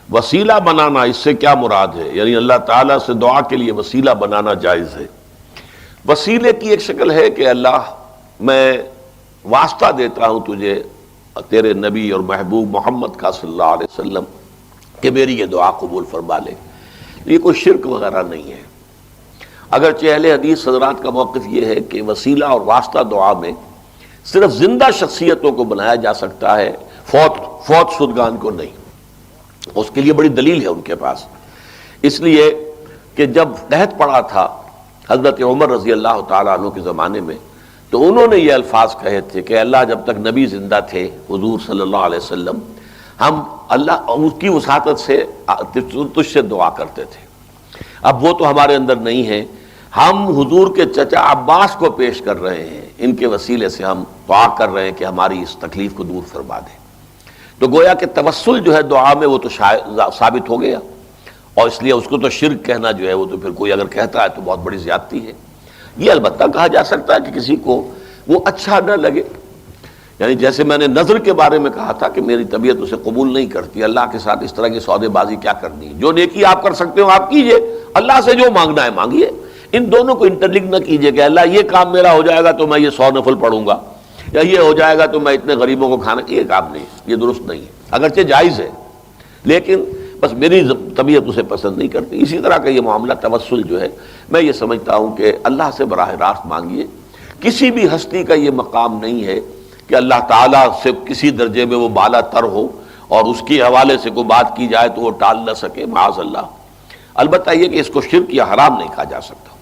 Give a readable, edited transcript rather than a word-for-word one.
وسیلہ بنانا، اس سے کیا مراد ہے؟ یعنی اللہ تعالیٰ سے دعا کے لیے وسیلہ بنانا جائز ہے۔ وسیلے کی ایک شکل ہے کہ اللہ میں واسطہ دیتا ہوں تجھے تیرے نبی اور محبوب محمد کا صلی اللہ علیہ وسلم کہ میری یہ دعا قبول فرما لے۔ یہ کوئی شرک وغیرہ نہیں ہے، اگرچہ اہل حدیث حضرات کا موقف یہ ہے کہ وسیلہ اور واسطہ دعا میں صرف زندہ شخصیتوں کو بنایا جا سکتا ہے، فوت شدگان کو نہیں۔ اس کے لیے بڑی دلیل ہے ان کے پاس، اس لیے کہ جب قحط پڑا تھا حضرت عمر رضی اللہ تعالیٰ عنہ کے زمانے میں، تو انہوں نے یہ الفاظ کہے تھے کہ اللہ جب تک نبی زندہ تھے حضور صلی اللہ علیہ وسلم، ہم اللہ اس کی وسعت سے تجھ سے دعا کرتے تھے۔ اب وہ تو ہمارے اندر نہیں ہے، ہم حضور کے چچا عباس کو پیش کر رہے ہیں، ان کے وسیلے سے ہم دعا کر رہے ہیں کہ ہماری اس تکلیف کو دور فرما دیں۔ تو گویا کہ توسل جو ہے دعا میں وہ تو ثابت ہو گیا، اور اس لیے اس کو تو شرک کہنا جو ہے وہ تو پھر کوئی اگر کہتا ہے تو بہت بڑی زیادتی ہے۔ یہ البتہ کہا جا سکتا ہے کہ کسی کو وہ اچھا نہ لگے، یعنی جیسے میں نے نظر کے بارے میں کہا تھا کہ میری طبیعت اسے قبول نہیں کرتی، اللہ کے ساتھ اس طرح کی سودے بازی کیا کرنی ہے، جو نیکی آپ کر سکتے ہو آپ کیجئے، اللہ سے جو مانگنا ہے مانگیے، ان دونوں کو انٹرلنک نہ کیجئے کہ اللہ یہ کام میرا ہو جائے گا تو میں یہ 100 نفل پڑھوں گا، یا یہ ہو جائے گا تو میں اتنے غریبوں کو کھانا، یہ کام نہیں، یہ درست نہیں ہے، اگرچہ جائز ہے لیکن بس میری طبیعت اسے پسند نہیں کرتی۔ اسی طرح کا یہ معاملہ توسل جو ہے میں یہ سمجھتا ہوں کہ اللہ سے براہ راست مانگیے، کسی بھی ہستی کا یہ مقام نہیں ہے کہ اللہ تعالیٰ سے کسی درجے میں وہ بالا تر ہو اور اس کے حوالے سے کوئی بات کی جائے تو وہ ٹال نہ سکے، معاذ اللہ۔ البتہ یہ کہ اس کو شرک یا حرام نہیں کہا جا سکتا۔